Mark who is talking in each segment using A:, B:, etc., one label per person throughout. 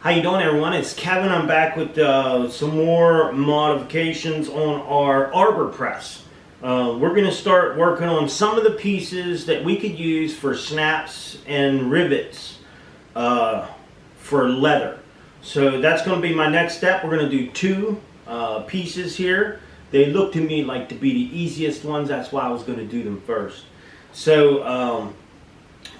A: How you doing, everyone? It's Kevin. I'm back with some more modifications on our arbor press. We're going to start working on some of the pieces that we could use for snaps and rivets for leather. So that's going to be my next step. We're going to do two pieces here. They look to me like to be the easiest ones. That's why I was going to do them first. So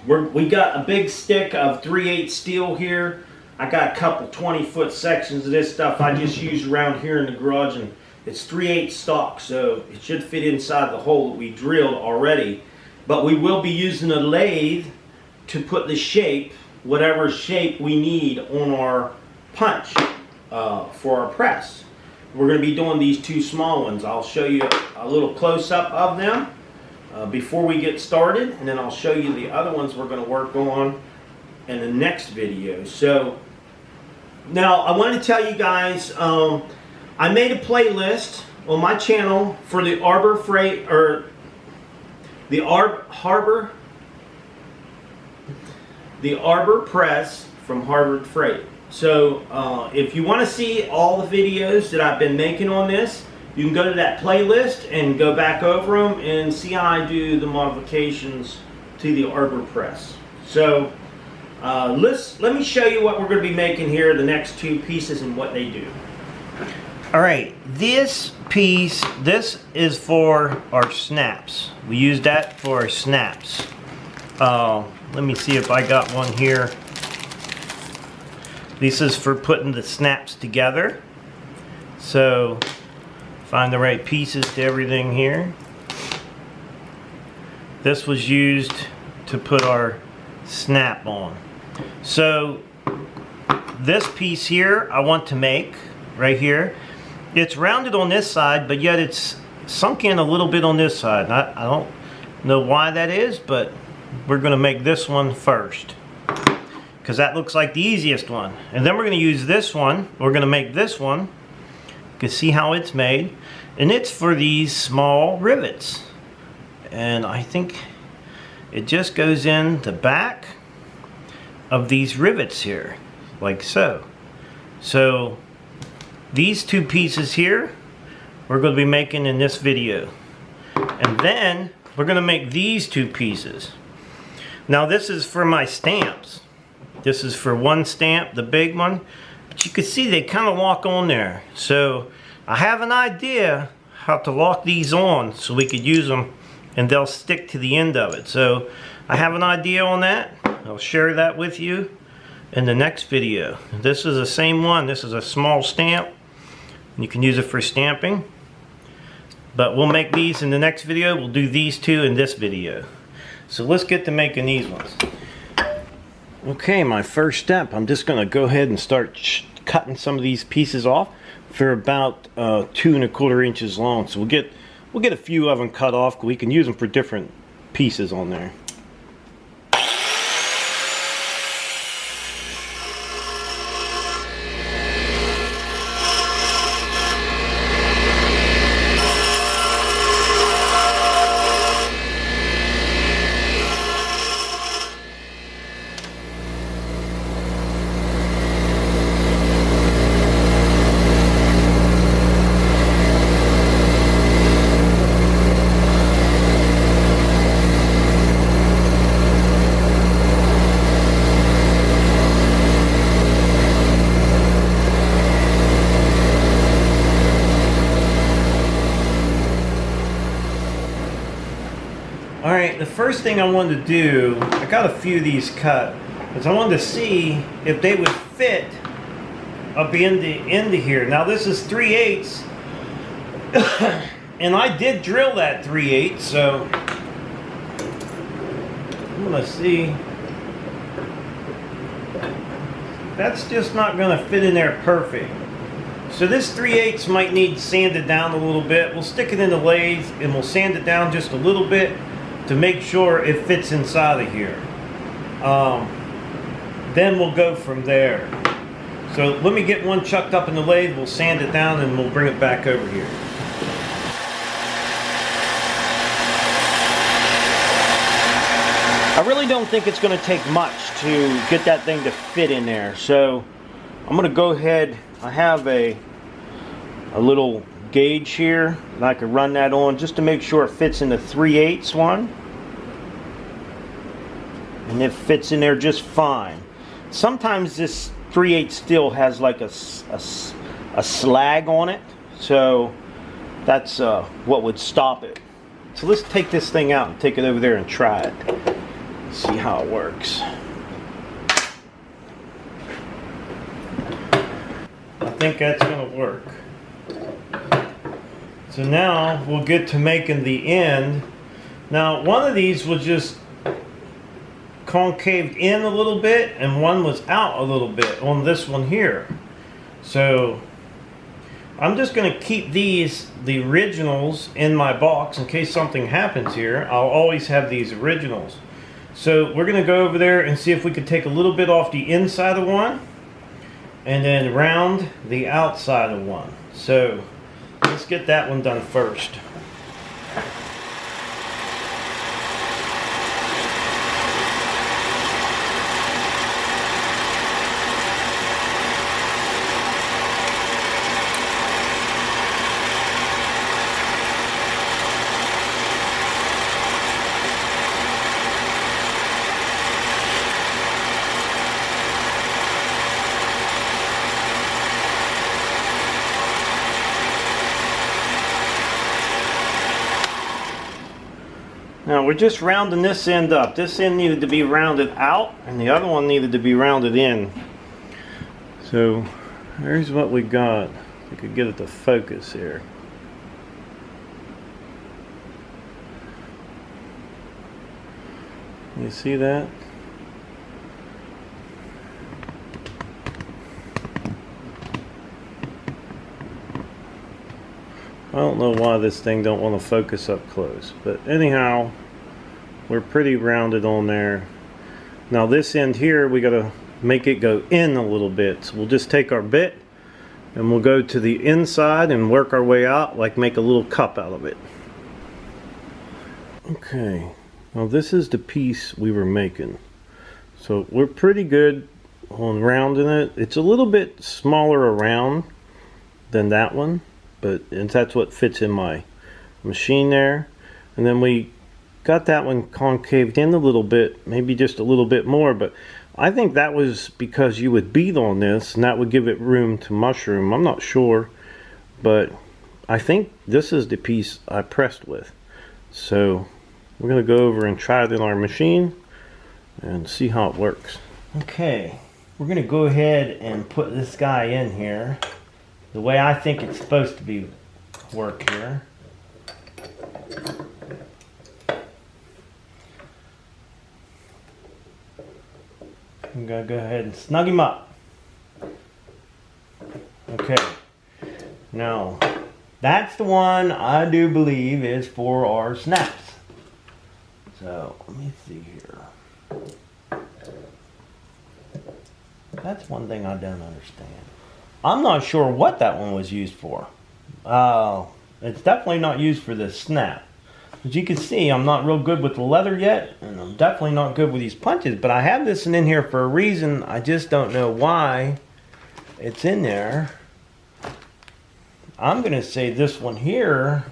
A: we got a big stick of 3/8 steel here. I got a couple 20-foot sections of this stuff I just used around here in the garage, and it's 3/8 stock, so it should fit inside the hole that we drilled already. But we will be using a lathe to put the shape, whatever shape we need on our punch for our press. We're going to be doing these two small ones. I'll show you a little close-up of them before we get started, and then I'll show you the other ones we're going to work on in the next video. So now I want to tell you guys, I made a playlist on my channel for the arbor freight, or the arbor press from Harbor Freight. So if you want to see all the videos that I've been making on this, you can go to that playlist and go back over them and see how I do the modifications to the arbor press. So let me show you what we're going to be making here, the next two pieces and what they do. Alright, this piece, this is for our snaps. We use that for our snaps. Let me see if I got one here. This is for putting the snaps together. So, find the right pieces to everything here. This was used to put our snap on. So this piece here I want to make right here. It's rounded on this side, but yet it's sunk in a little bit on this side. I don't know why that is, but we're going to make this one first because that looks like the easiest one. And then we're going to use this one. We're going to make this one. You can see how it's made, and it's for these small rivets. And I think it just goes in the back of these rivets here, like so. So these two pieces here we're going to be making in this video, and then we're going to make these two pieces. Now this is for my stamps. This is for one stamp, the big one, but you can see they kind of lock on there. So I have an idea how to lock these on so we could use them and they'll stick to the end of it. So I have an idea on that. I'll share that with you in the next video. This is the same one. This is a small stamp. You can use it for stamping. But we'll make these in the next video. We'll do these two in this video. So let's get to making these ones. Okay, my first step, I'm just going to go ahead and start cutting some of these pieces off. They're about 2 1/4 inches long. So we'll get a few of them cut off. We can use them for different pieces on there. Alright, the first thing I wanted to do, I got a few of these cut, is I wanted to see if they would fit up into here. Now this is 3/8, and I did drill that 3/8, so I'm gonna see. That's just not gonna fit in there perfect. So this 3/8 might need sanded down a little bit. We'll stick it in the lathe and we'll sand it down just a little bit to make sure it fits inside of here. Then we'll go from there. So let me get one chucked up in the lathe, we'll sand it down, and we'll bring it back over here. I really don't think it's going to take much to get that thing to fit in there. So I'm gonna go ahead, I have a little gauge here, and I can run that on just to make sure it fits in the 3/8 one. And it fits in there just fine. Sometimes this 3/8 still has like a slag on it, so that's what would stop it. So let's take this thing out and take it over there and try it. See how it works. I think that's gonna work. So now we'll get to making the end. Now one of these was just concaved in a little bit and one was out a little bit on this one here. So I'm just going to keep these, the originals, in my box in case something happens here. I'll always have these originals. So we're going to go over there and see if we could take a little bit off the inside of one and then round the outside of one. So let's get that one done first. Now we're just rounding this end up. This end needed to be rounded out and the other one needed to be rounded in. So here's what we got. If we could get it to focus here. You see that? I don't know why this thing don't want to focus up close, but anyhow, we're pretty rounded on there. Now this end here, we got to make it go in a little bit. So we'll just take our bit and we'll go to the inside and work our way out, like make a little cup out of it. Okay, now this is the piece we were making. So we're pretty good on rounding it. It's a little bit smaller around than that one, but that's what fits in my machine there. And then we got that one concaved in a little bit, maybe just a little bit more, but I think that was because you would bead on this and that would give it room to mushroom. I'm not sure, but I think this is the piece I pressed with. So we're going to go over and try it in our machine and see how it works. Okay, we're going to go ahead and put this guy in here the way I think it's supposed to be work here. I'm going to go ahead and snug him up. Okay, now that's the one I do believe is for our snaps. So let me see here. That's one thing I don't understand. I'm not sure what that one was used for. It's definitely not used for this snap. As you can see, I'm not real good with the leather yet, and I'm definitely not good with these punches, but I have this in here for a reason. I just don't know why it's in there. I'm going to say this one here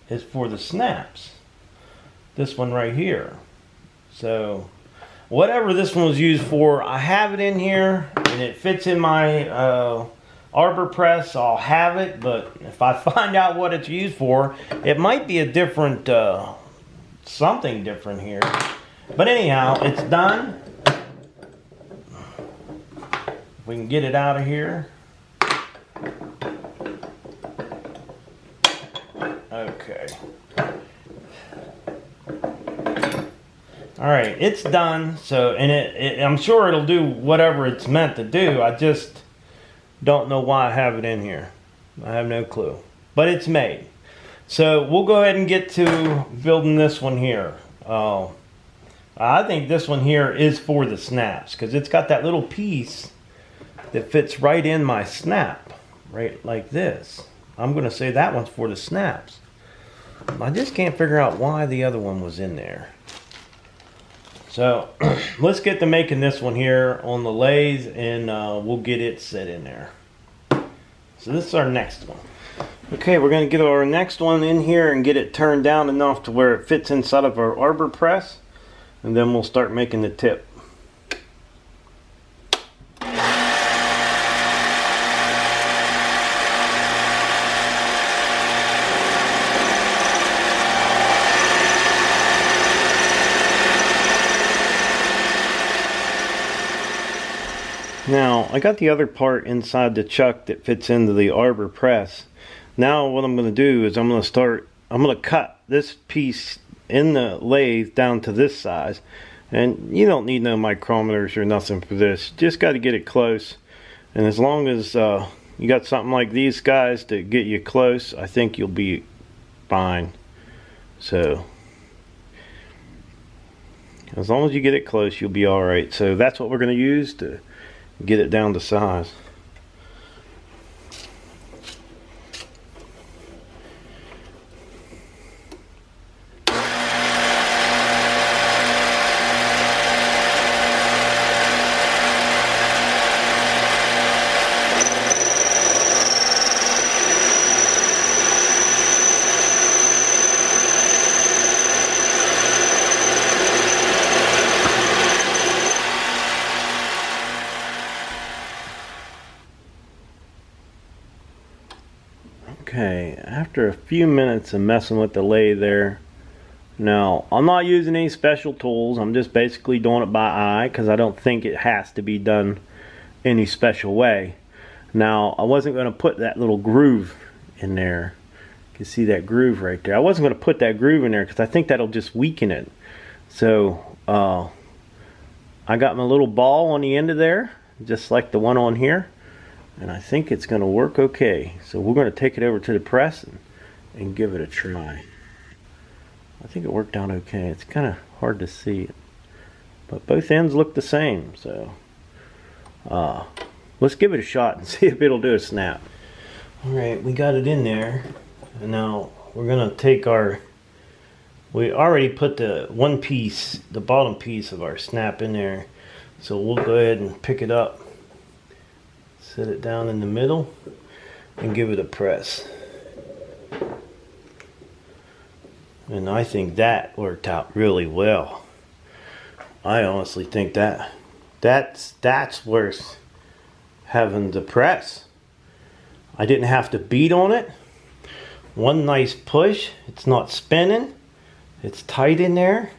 A: is for the snaps. This one right here. So whatever this one was used for, I have it in here and it fits in my arbor press. I'll have it, but if I find out what it's used for, it might be a different something different here. But anyhow, it's done. If we can get it out of here. Okay. All right, it's done. So, and I'm sure it'll do whatever it's meant to do. I just don't know why I have it in here. I have no clue. But it's made. So we'll go ahead and get to building this one here. I think this one here is for the snaps because it's got that little piece that fits right in my snap, right like this. I'm going to say that one's for the snaps. I just can't figure out why the other one was in there. So let's get to making this one here on the lathe, and we'll get it set in there. So this is our next one. Okay, we're going to get our next one in here and get it turned down enough to where it fits inside of our arbor press, and then we'll start making the tip. Now, I got the other part inside the chuck that fits into the arbor press. Now what I'm going to do is I'm going to cut this piece in the lathe down to this size. And you don't need no micrometers or nothing for this. Just got to get it close. And as long as you got something like these guys to get you close, I think you'll be fine. So as long as you get it close, you'll be alright. So that's what we're going to use to get it down to size. Okay, after a few minutes of messing with the lathe there, now I'm not using any special tools. I'm just basically doing it by eye because I don't think it has to be done any special way. Now I wasn't going to put that little groove in there. You can see that groove right there. I wasn't going to put that groove in there because I think that'll just weaken it. So I got my little ball on the end of there, just like the one on here. And I think it's going to work okay. So we're going to take it over to the press and give it a try. I think it worked out okay. It's kind of hard to see it, but both ends look the same. So let's give it a shot and see if it'll do a snap. Alright, we got it in there. And now we're going to take we already put the one piece, the bottom piece of our snap in there. So we'll go ahead and pick it up. Set it down in the middle and give it a press. And I think that worked out really well. I honestly think that's worth having the press. I didn't have to beat on it. One nice push. It's not spinning. It's tight in there.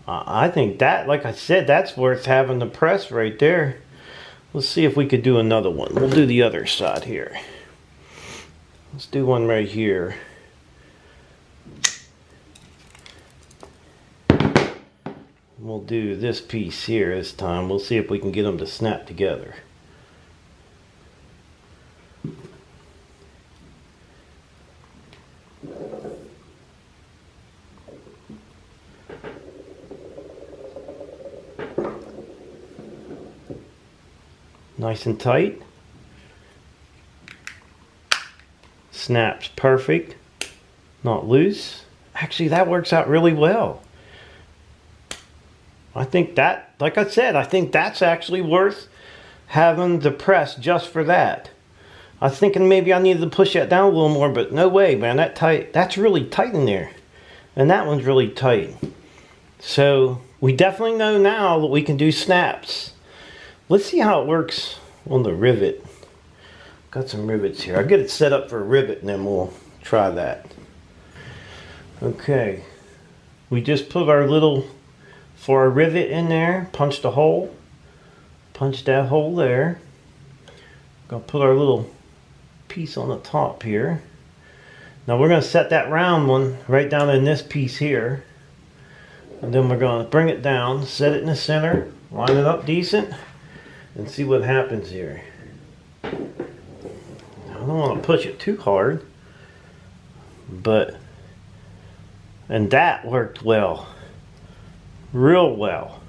A: I think that, like I said, that's worth having the press right there. Let's see if we could do another one. We'll do the other side here. Let's do one right here. We'll do this piece here this time. We'll see if we can get them to snap together. Nice and tight. Snaps perfect. Not loose. Actually, that works out really well. I think that, like I said, I think that's actually worth having the press just for that. I was thinking maybe I needed to push that down a little more, but no way, man. That's really tight in there. And that one's really tight. So we definitely know now that we can do snaps. Let's see how it works on the rivet. Got some rivets here. I'll get it set up for a rivet and then we'll try that. Okay. We just put our little, for our rivet in there, punched a hole. Punch that hole there. Gonna put our little piece on the top here. Now we're gonna set that round one right down in this piece here. And then we're gonna bring it down, set it in the center, line it up decent, and see what happens here. I don't want to push it too hard, and that worked well, real well.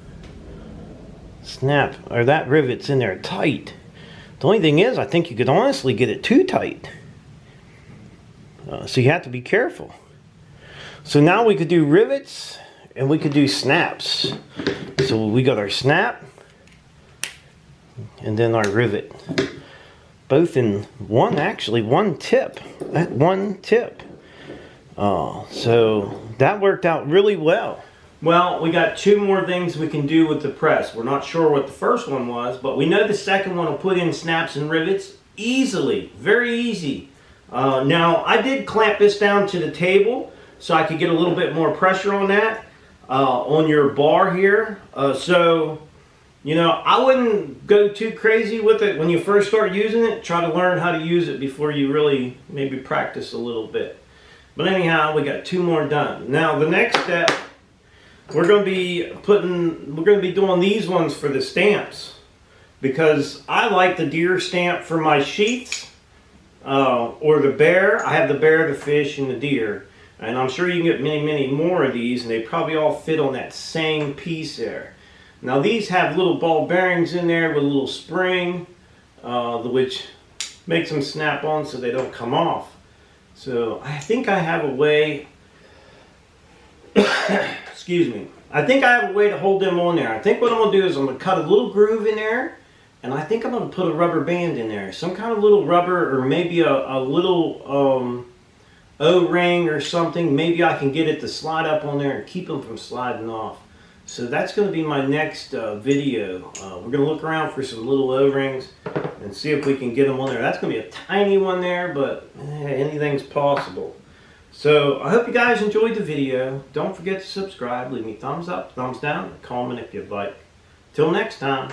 A: Snap, or that rivet's in there tight. The only thing is, I think you could honestly get it too tight. So you have to be careful. So now we could do rivets and we could do snaps. So we got our snap and then our rivet. Both in one, actually, one tip. One tip. So that worked out really well. Well, we got two more things we can do with the press. We're not sure what the first one was, but we know the second one will put in snaps and rivets easily, very easy. Now, I did clamp this down to the table so I could get a little bit more pressure on that, on your bar here. So, you know, I wouldn't go too crazy with it when you first start using it. Try to learn how to use it before you really maybe practice a little bit. But anyhow, we got two more done. Now, the next step, we're going to be doing these ones for the stamps, because I like the deer stamp for my sheaths, or the bear. I have the bear, the fish, and the deer, and I'm sure you can get many more of these, and they probably all fit on that same piece there. Now these have little ball bearings in there with a little spring, which makes them snap on so they don't come off. So I think I have a way excuse me. I think I have a way to hold them on there. I think what I'm going to do is I'm going to cut a little groove in there, and I think I'm going to put a rubber band in there. Some kind of little rubber, or maybe a little O-ring or something. Maybe I can get it to slide up on there and keep them from sliding off. So that's going to be my next video. We're going to look around for some little O-rings and see if we can get them on there. That's going to be a tiny one there, but anything's possible. So I hope you guys enjoyed the video. Don't forget to subscribe, leave me thumbs up, thumbs down, comment if you'd like. Till next time.